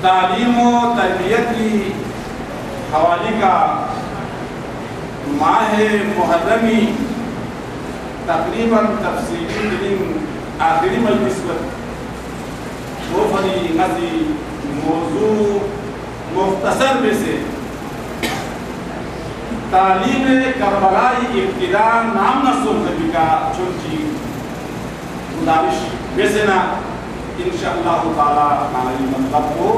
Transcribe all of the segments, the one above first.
تعلیم و تربیت کی حوالی کا ماہ محرمی تقریباً تفصیلی دن آخری مجلس پر دو فری نظی موضوع مختصر میں سے تعلیم کربلائی ابتدا نام نصر نبی کا چھوٹی گزارش بیسنا انشاءاللہ تعالیٰ ہماری مطلب کو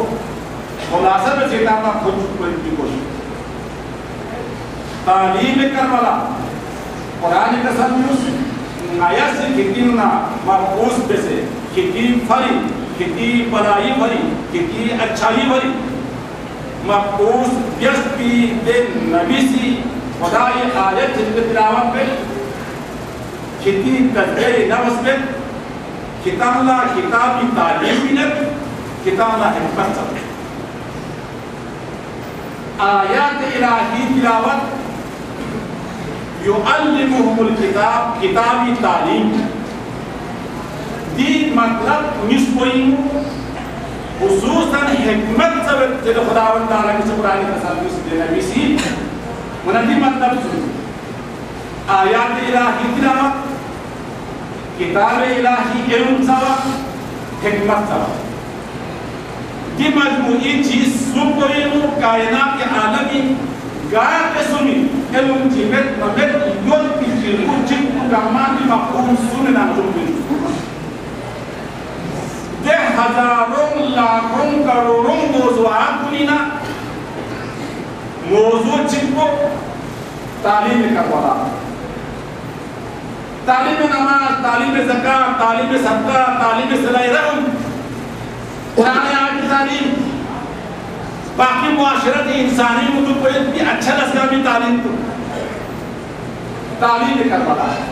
خلاصہ میں چیتانا خود چکنے کی کوشش تعلیم کربلا قرآن تصمیس آیت سے کتنا مرکوز پہ سے کتنی فری کتنی بلائی بھری کتنی اچھائی بھری مرکوز یس کی دن نبی سی خدای آیت جن کے تلاوت پہ کتنی تذکر نفس پہ کتاب اللہ کتابی تعلیم بھی لگ کتاب اللہ حکمت سب آیات الہی تلاوت یعلمہم الکتاب کتابی تعلیم دی مطلب نسبوئیم خصوصاً حکمت سب جد خداوند تعالیٰ کی قرآن تصدیس دے نبی سی منہ دی مطلب سن آیات الہی تلاوت کتاب الہی علم سوا حکمت سوا یہ مجموعی چیز سب کو علم کائنات کے عالمی گایا کے سنی علم جیبت مبت یول کی جلو جن کو کامان کی مقوم سننا جو بھی دے ہزاروں لاکھوں کروڑوں موضوعات کنینا موضوع جن کو تعلیم کروالا تعلیم نماز، تعلیم زکاة، تعلیم صدقہ، تعلیم صلہ رحم قرآن آیت کی تعلیم باقی معاشرت انسانی کو کوئی بھی اچھا لسکا بھی تعلیم کو تعلیم کربلا ہے.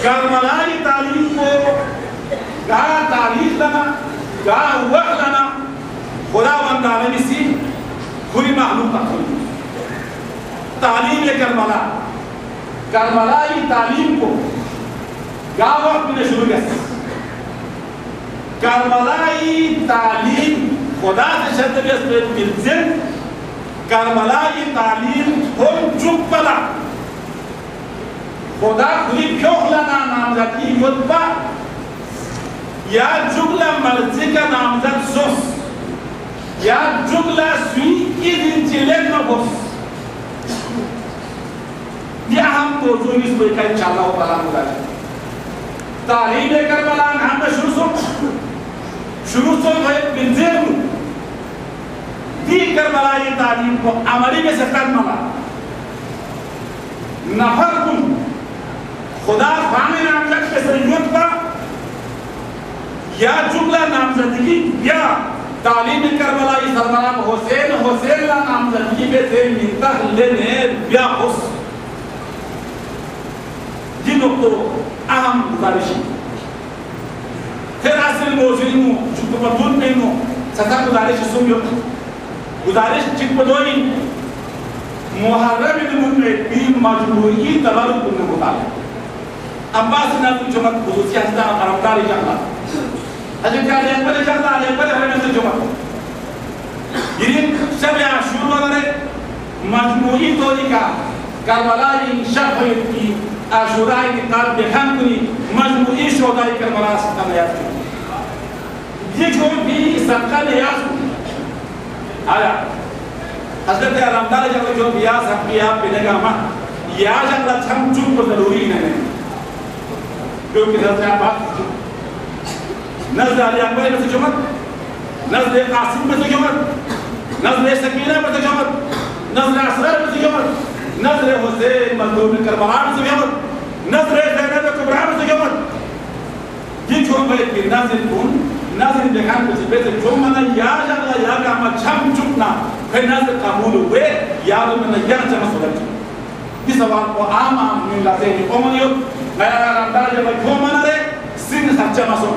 کربلائی تعلیم کو گاہ تاریخ لنا گاہ وقت لنا خدا وند عالمی سی کھوئی معلوم پکھوئی تعلیم کربلا کربلائی تعلیم کو گاہ وقت میں شروع گئے کربلائی تعلیم خدا سے شرط بیس پر ملزم کربلائی تعلیم ہم چک پلا خدا کھلی پھوک لنا نامزدی یدبا یا جگلا مرضی کا نامزد سوس یا جگلا سوئی کی دن چلے نبوس یہ ہم توجہ اس پر کہ انشاءاللہ و تعالیٰ مدہ ہے. تعلیم کربلا ہم نے شروع سو بنزیر دی کربلائی تعلیم کو عملی میں سے کرملا نفر کن خدا فامی نامزد کے سریعت کا یا جملہ نامزدگی یا تعلیم کربلائی سرمرام حسین لا نامزدگی میں سے منتخ لینے بیا خس جنوں کو اہم گزارشی پھر اصل موضوعی مو چکو مدون میں مو ستا گزارش سنگیو گزارش چک بدوئی محرم دمون میں بیم مجموعی تبارک کننے مطالعہ عباس نازل جمعت خصوصی حسدان قرمداری جانا حضرت علی اکبر جانا علی اکبر حرمت جمعت یہ شب عاشور وغیرہ مجموعی طوری کا کربلائی شب کی عاشورائی نقاب بخان کنی مجموعی شہدائی کربلا سکتا نیاز کنی یہ جو بھی سبقہ نیاز کنی آیا حضرت رمضان جب جو بیاس حقی آپ بنگا ماں یا جب چھم چوب کو ضروری نہیں کیونکہ نزد عباس نزد علی اکبر میں سے جمعت نزد قاسم میں سے جمعت نزد سکینہ میں سے جمعت نزد اسرار میں سے جمعت نزد حسین مظلوم کربلا میں سے جمعت نزد زینب کبرا میں سے جمعت یہ چھوڑ گئے کہ نزد کن نزد دیکھان کو سے بیسے جو منا یا جگہ یا کاما چھم چکنا پھر نزد قبول ہوئے یا دو منا یا چمس ہو جائے یہ سوال کو عام من لاتے ہیں اومنیو غیر رمضان جب جو منا رہے سن سچا مسو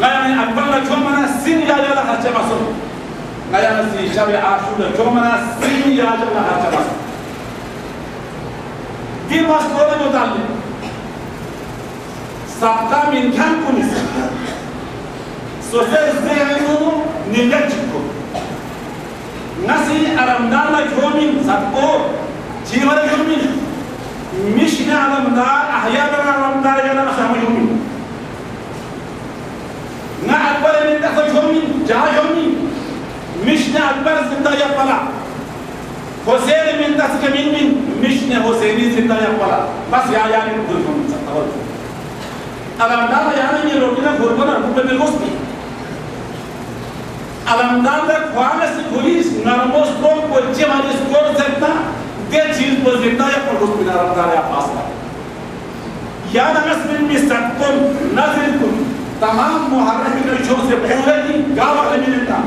غیر اکبر جو منا سن یا جگہ سچا مسو غیر سی شب عاشور جو منا سن یا جگہ سچا مسو یہ مسئلہ متعلق سبتا من کھان کنیس سوسر زیانو نیلت چکو نسی رمضان جومین سبکو چیور جومین مشن رمضان احیان رمضان جانا شام جومین نا اکبر من دخل جومین جا جومین مشن اکبر زندہ یا پلا حسین من دخل من مشن حسینی زندہ یا پلا بس یا یعنی کل جومین سکتا ہو رمضان یعنی یہ روٹینا گھرگونا روپے میں گوستی رمضان در خوانے سے پولیس نرموس کو پچے والی سکور زندہ دے چیز پر زندہ یا پر گوست بنا رمضان یا پاس ہے یا نمس من مستد کن نظر کن تمام محرم کرشوں سے پہلے دی گاوہ لے ملتا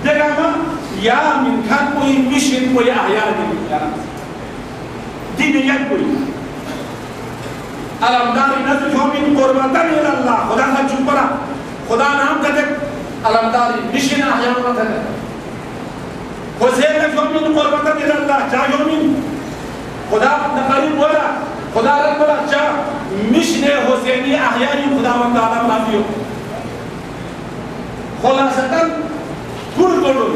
دیکھا ہم یا من کھان کوئی مشن کوئی احیار دی یا نمس دی نیت کوئی علمداری نظر جو من قربتن اللہ خدا کا چون پڑا خدا نام تک علمداری مشن احیان اللہ تک حسین جو من قربتن اللہ چاہ جو من خدا نقریب بولا خدا رب بولا چاہ مشن حسینی احیانی خدا وقت آدم لافیو خلاصتاً کل کرو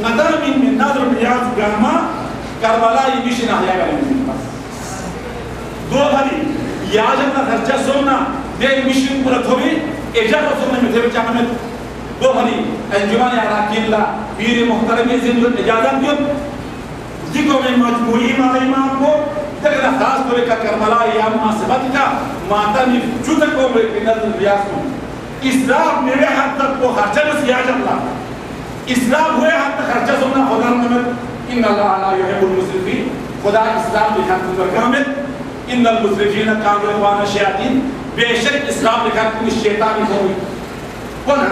نظر من نظر بیاز گرما کربلائی مشن احیانی دو بھلی یا جب خرچہ سونا دے مشن پورا تھوڑی اجازت سونا میں تھے بچہ ہمیں دو بھلی انجمان عراقی اللہ پیر محترمی زندگی اجازت دیو ذکر میں مجموعی مالی امام کو تکنا خاص طور کا کربلا یا مناسبت کا ماتمی جوتا کو میں نظر ریاض کو اسلام میرے حد تک کو خرچہ میں سیاج اللہ اسلام ہوئے حد تک خرچہ سونا خدا نمت ان اللہ لا يحب المسرفین خدا اسلام بھی حد تک کامل ان المسرفین کانوا اخوان الشیاطین بے شک اسلام لکھا کہ شیطان ہوئی ولا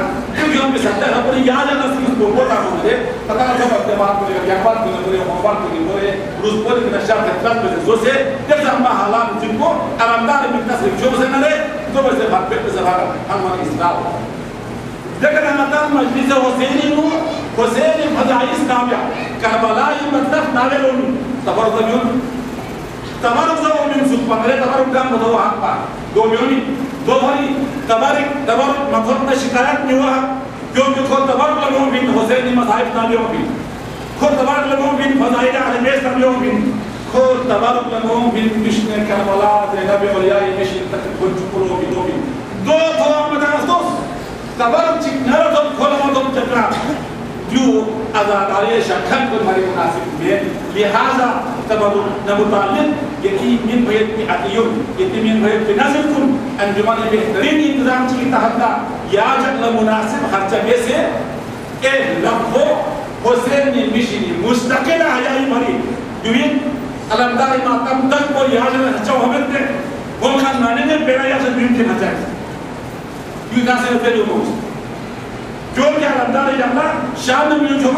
يوم بيسافر هبوري يا جانا سيس بوبوتا بوله پتہ نہ کب اپنے بات کو یا بات کو بولے موبائل کو بولے روز بولے کہ نشاط خدمت میں جوسے جیسا ما حالات جن کو آرامدار بنتا سے جو سے نہ رہے تو بس بات پہ زبان ہمارا اسلام لیکن ہمارا مجلس حسینی نو حسین فضائل نامیا کربلا مطلب ناوے لون تبارک من سوق پندرے تبارک دام بدو حق پا دو میونی دو بھری تبارک مطلب نہ شکایت نہیں ہوا کیونکہ خود تبارک لگوں بن حسین مصائب نامیوں بن خود تبارک لگوں بن فضائل اہل بیت نامیوں بن خود تبارک لگوں بن مشن کربلا زینب اولیاء مشن تک خود چکلوں بن دو تو مدرسوس تبارک چکنر تو کھولما تو چکنا جو ازاداری شکن کو ہماری مناسب میں لہذا تبارک نمتعلق یقین من بھیت کی عطیون یقین من بھیت کی نظر کن انجمان بہترین انتظام چکی تحدہ یا جب مناسب خرچہ میں سے اے لفظو حسین مشینی مستقل آیائی بھری یوین علمدار ماتم تک کو یا جب خرچہ ہمیں دے وہ خان مانے نے پیرا یا جب بیون کے نچائے یوں ناصر فیلیو موز جو کیا علمدار جملہ شان میں جو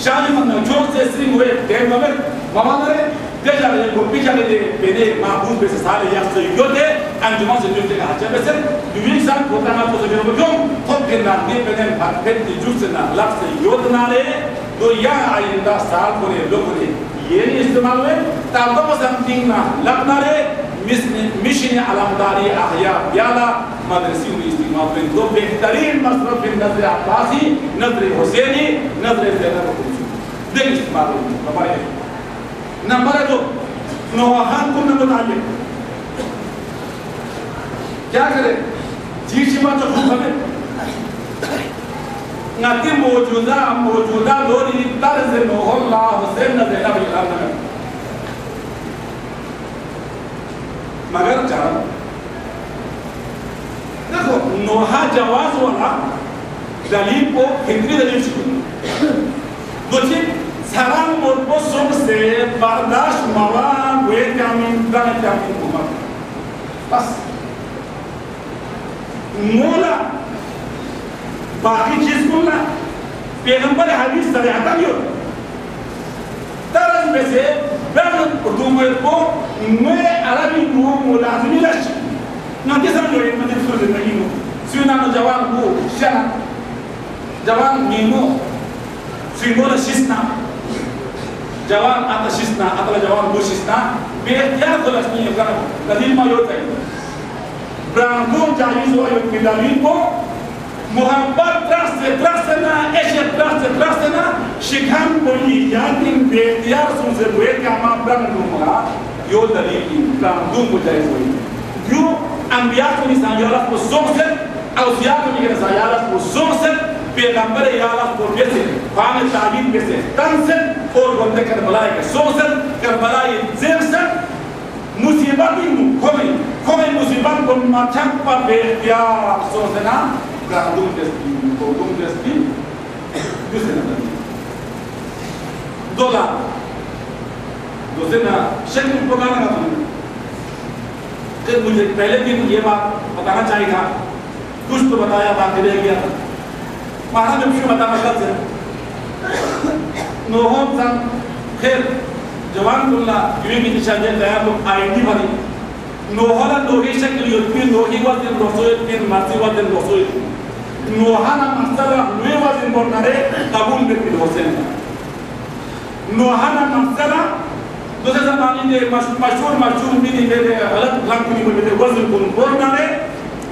شان میں جو سے سرین ہوئے دیر ممر ممانا رہے دے جا رہے کو پیچھا لے دے بینے محبوب بے سے سالے یا سے یو دے انجمان سے جو تیگا حجہ بے سے یوین سان کھوتا نا کو سکر ہو جوں خود کے ناردی بینے پھر جو سے نا لفظ سے یو دنا رہے تو یا آئندہ سال کو رہے لوگ رہے یہ نہیں استعمال ہوئے تابدہ سمتنگ نا لگنا رہے مشن علمداری احیاء بیالا مدرسیوں میں استعمال ہوئے تو بہترین مصرف بن نظر عباسی نظر حسینی نظر زینب و خلصو دیکھ استعمال ہوئے نمبر دو نوحان کو متعلق کیا کرے جیشی بات جو خوب ہمیں نتی موجودہ دوری طرز نوح اللہ حسین زینب اکرام نمبر مگر جان دیکھو نوحہ جواز والا دلیل کو ہندری دلیل شکل دوچی سران مربو سب سے برداشت موان وید کامین دانے کامین کمار بس مولا باقی چیز کلنا پیغمبر حدیث صریحتا بھی ہوتا طرز میں سے بین اردو مربو میں عربی کو ملازمی لشی نا کسا جو ایک مجھے سور زندگی ہو سیونانو جوان کو شنا جوان نیمو سیمولا شسنا جوان آتا شسنا آتا جوان بو شسنا بے اختیار خلص نہیں ہے دلیل ما یوتا ہے برانکو جائز ہوا یوت کی دلیل کو محبت ترسنا عشق ترسنا شکھان کوئی یادن بے اختیار سن سے بوئے کہ ہم برانکو ملا یو دلیل کی برانکو کو جائز ہوئی یو انبیاء کو نسان یالت کو سوکسن اوسیاء کو نسان یالت کو سوکسن پیغمبر یالت کو بیسن فام تعلیم بیسن تنسن اور گندے کربلائی کے سوکسن کربلائی زیرسن مصیبتی کوئی مصیبت کو مچھک پر بے اختیار سوکسنا گاندوم دستی دوسرے نمبر دوسرے نا شکل پکانا کا تمہیں کہ مجھے پہلے دن یہ بات بتانا چاہیے تھا کچھ تو بتایا بات رہ گیا تھا مہاراج جب شو بتانا غلط ہے نوحون سن خیر جوان کلنا یوی کی نشان جائے تیار لوگ آئیڈی بھری نوحانا نوحی شکل یوتپی نوحی وزن رسویت پین مرسی وزن رسویت نوحانا مستر نوی وزن بورنارے قبول بکل حسین نوحانا مستر دوسرے زمانی نے مشہور میری میرے غلط بلانک کنی کو میرے وزن کن بورنارے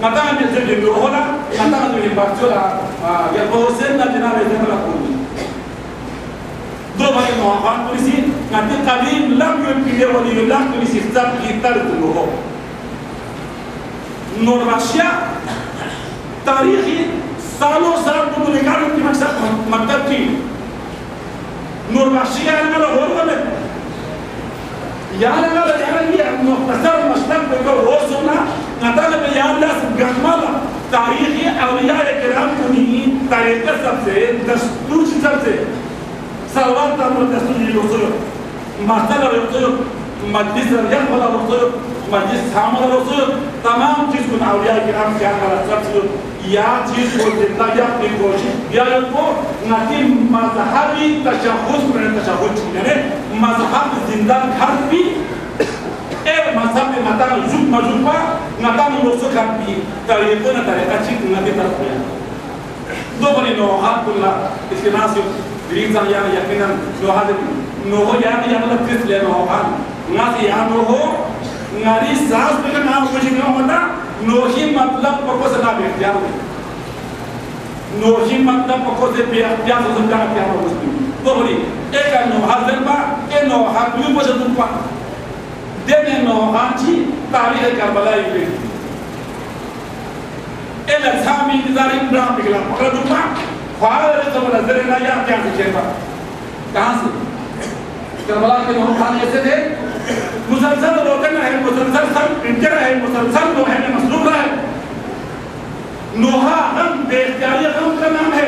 مطمئن جیسے بھی نوحانا مطمئن جیسے بارچولا یا حسین نا جناب زمرہ کنی دو بھائی نوحان پولیسی نتی قدیم لم یلپیدے ولی اللہ پولیسی سب کی طرد نوحو نور بخشیہ تاریخی سالوں سال کو نکالوں کی مقصد کی نور بخشیہ ہے میرا غور میں یہاں لگا یہ مختصر مشتق کو وہ سنا نتاجہ میں یاد لاس گھمالا تاریخی اولیاء کرام کو نہیں طریقہ سب سے دستور سب سے سلوات تامر دستور یہ رسول مستر رسول مجلس يقبل الرسول مجلس حامل الرسول تمام چیز کو اولیاء کرام کیا کرتے یا چیز کو زندہ یا اپنی کوشش یا کو نتی مذہبی تشخص میں تشخص یعنی مذہب زندہ گھر بھی ایک مذہب میں نتان زوب مجوبا نتان مرسو کھر بھی طریقوں نے طریقہ چیز نتی طرف میں دو بری نوحات کلا اس کے ناصف ریزان یعنی یقینا نوحو یعنی یعنی کس لے نوحان ناسی یعنی نوحو ناری ساس بکر نام خوشی نو ہوتا نوحی مطلب پکو سے نام اختیار ہوئی نوحی مطلب پکو سے اختیار سے سمجھا اختیار ہو مسلم تو بری ایک نوحا ذنبا ایک نوحا بیو پوچھا دنپا دینے نوحا چی تاریخ کربلائی ہوئی ایک لکھامی انتظاری برام بکلا پکڑا دنپا خواہ رہے تو نظر نایا کیا سے چیپا کہاں سے کربلا کے نوحا ایسے تھے مسلسل روکن ہے مسلسل سب انجر ہے مسلسل نوحے میں مصروف رہے نوحا غم بے اختیاری غم کا نام ہے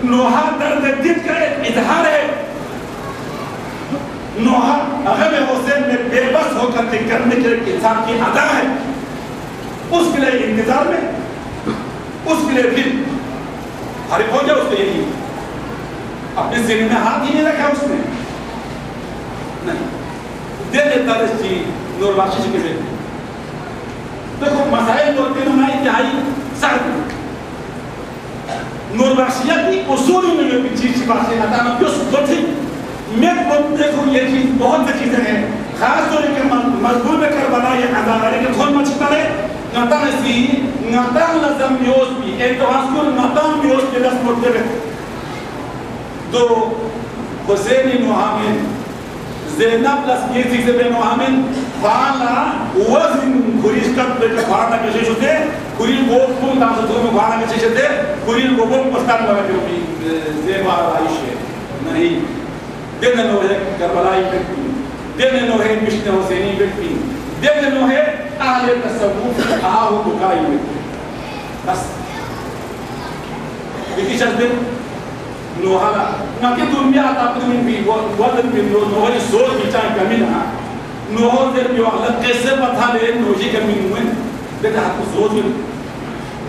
نوحا درد دل کا اظہار ہے نوحا غم حسین میں بے بس ہو کر کرنے کے انسان کی ادا ہے اس کے لیے انتظار میں اس کے لیے پھر حرف ہو جائے اس کے لیے اپنے سینے میں ہاتھ ہی نہیں رکھا اس نے نہیں دیتے تارس چی نور بخشش کے لیے دیکھو مسائل نور کے نمائی انتہائی سخت نور بخشیت کی اصولی میں بھی چیز چی بخشی نتانا پیوس دوٹھی میں دیکھو یہ چیز بہت سے چیزیں ہیں خاص طور کے مضبور میں کربلا یہ عذاب ہے لیکن کھول مچھتا رہے نتانا سی نتان لازم میوز بھی ایک تو آسکول نتان میوز کے دست مرتے رہے دو حسینی نوحامین زینب لس یہ چیز بے نوحامین فانا وزن خوریش کت بے فانا کشش ہوتے خوریل گوب کون تام سے دور میں فانا کشش ہوتے خوریل گوبوں پستان لگا جو بھی زیبا رائش ہے نہیں دینے نوحے کربلائی بکتی دینے نوحے مشن حسینی بکتی دینے نوحے اہل تصوف آہو بکائی بکتی بس بکی شخص دے نوحالا ناکہ دنیا تاپت من بھی وطن بھی نوحی سوچ بھی چاہی کمی نہا نوحو دیر بیو اغلق کیسے پتھا لے نوحی کمی نوین دیتا حق کو سوچ بھی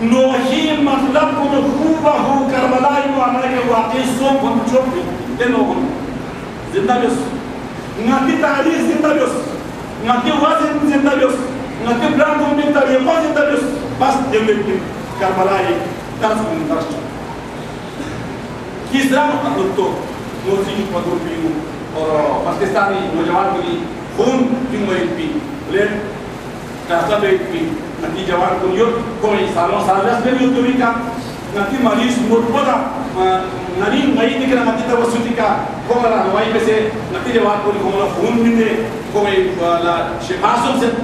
نوحی مطلب کو خوبہ ہو کربلائی وانا کے واقعی سوپ ہم چوپ بھی دے نوحن زندہ بیس ناکی تاریخ زندہ بیس ناکی وزن زندہ بیس ناکی برانکوں بھی طریقہ زندہ بیس بس دیو بھی کربلائی ترس من درشت تیسرا نقطہ موسیقی مدور بھی اور پاکستانی نوجوان کے لیے خون کیوں ایک بھی بلیڈ کاسا بیٹ بھی نتی جوان کو نیوٹ کوئی سالوں سالس میں بھی اتوری کا نتی مریض مرپودا نرین مئی دکھنا نتی توسطی کا کوئی رہنوائی میں سے نتی جوان کو خون بھی دے کوئی شفاسوں سے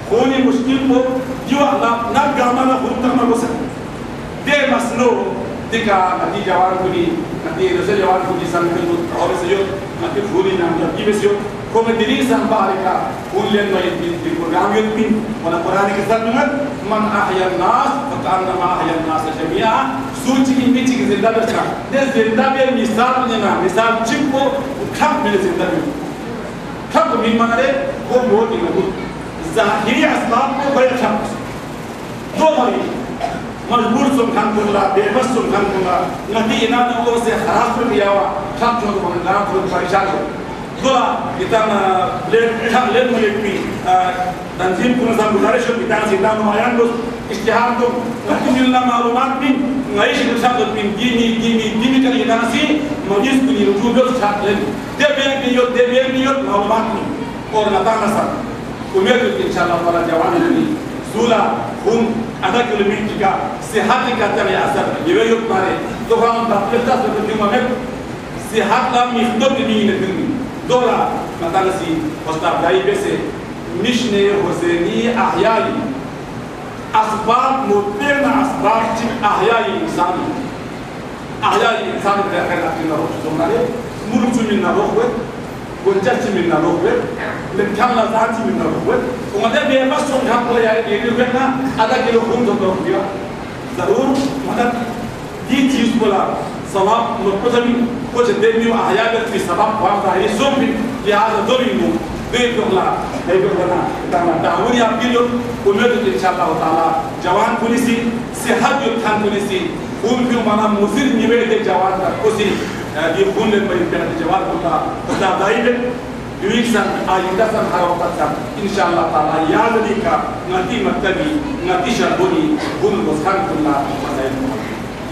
خونی مشکل کو جو اللہ نہ گامانا خون تک نہ ہو سکتے دے مسلو دیکھا نتی جوان کو لی نتی رسل جوان کو لی سنگل کو اور سے جو نتی پھولی نام جب کی بس جو کو میں دلی سنبا رکھا خون لین میں دی پروگرام یوت پین ونا قرآن کی ذات میں من احیا الناس فکانما احیا الناس جميعا سوچ کی میچی کی زندہ بچا دے زندہ بے مثال نے نا مثال چپ کو کھپ ملے زندہ بے کھپ من منرے وہ بہت ہی نبود ظاہری اسباب کو بڑے کھپ دو بھائی مجبور سمکھان کنگا بے بس سمکھان کنگا نتی انام نے وہ سے خراس پر دیا ہوا کھپ چھوڑ کو مندران کو پریشان ہو دولا اتنا لین ملیک بھی تنظیم کو نظام گزارش ہو اتنا سیدان نمائیان دوست اشتہار تو نتی ملنا معلومات بھی نئیش نشان دوست بھی دینی کر اتنا سی مجیز کنی رجوع بیوز چھاک لین دے بیر نیوت معلومات بھی اور نتا نسا امید ہوتی انشاءاللہ تعالی جوان لنی سولا خون ادا کلومیٹر کا صحت کا تنی اثر یہ یوت مارے تو ہم تطبیقتا سے تکیوں میں صحت لا مخدوب بھی نکنی دورا مطالسی مستقبائی بیسے مشن حسینی احیائی اسباب مطمئن اسباب چک احیائی انسانی در خیر اپنی روح چیزوں ملک چو من روح ہوئے گنجر چی من روح ہوئے لکھن لازان چی من روح ہوئے اومدے بے بس چون گھام کو یاری دیگی ہوئے نا ادا کلو خون تو روح دیا ضرور مدد دی چیز بولا ثواب مرکز بھی کچھ دیمیو احیابت بھی سبب وہاں ظاہری سوم بھی لہذا دو بھی بيقولنا تانا تعاوني أبيلو ومدد إن شاء الله تعالى جوان بوليسي صحة يتحن بوليسي هم في منا مزيد نبيد جوان كوسي يكون لما يبين جوان كلها كذا دايما يويكسن أيدسن حركتسن إن شاء الله تعالى يا ذلك نتي مكتبي نتي شربوني هم بسخن كلها مسائل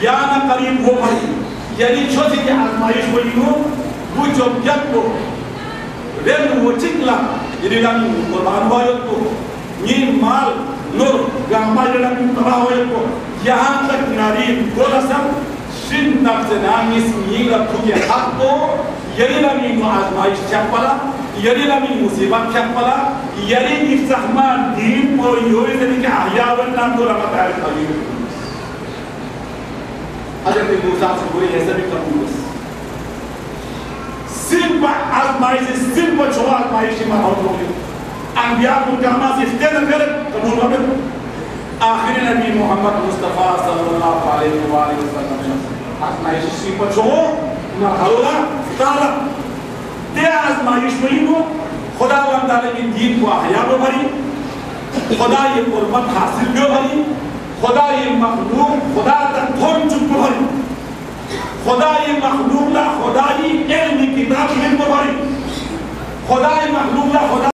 یا نہ قریب ہو بھائی یعنی چھوٹی کی آزمائش ہوئی ہو وہ جو جب کو رن وہ چکلا یعنی لانی قربان ہوئے کو یہ مال نور گامبا جڑا بھی تباہ ہوئے کو یہاں تک ناری گولا سب شن نفس نامیس میگا پھوکے حق کو یعنی لانی آزمائش چک پلا یعنی لانی مصیبت چک پلا یعنی افزحمان دین پر یوئی زنی کہ احیاء نام دو رمت آئے خبیر حضرت موسیٰ سے بولی ایسا بھی قبول ہے صرف آزمائش صرف چھو آزمائشی مرحوت ہوگی انبیاء کو کہما سے افتیدر کرد قبول ہوگی آخری نبی محمد مصطفیٰ صلی اللہ علیہ وآلہ وسلم آزمائش صرف چھو مرحوت تعالیٰ دے آزمائش میں ہو خدا وندالے کی دین کو احیاء میں بھری خدا یہ قربت حاصل میں بھری خدا یہ مخلوق خدا تک تھون چکو بھری خدا یہ مخلوق لا خدا یہ علم کتاب علم بھری خدا یہ مخلوق لا خدا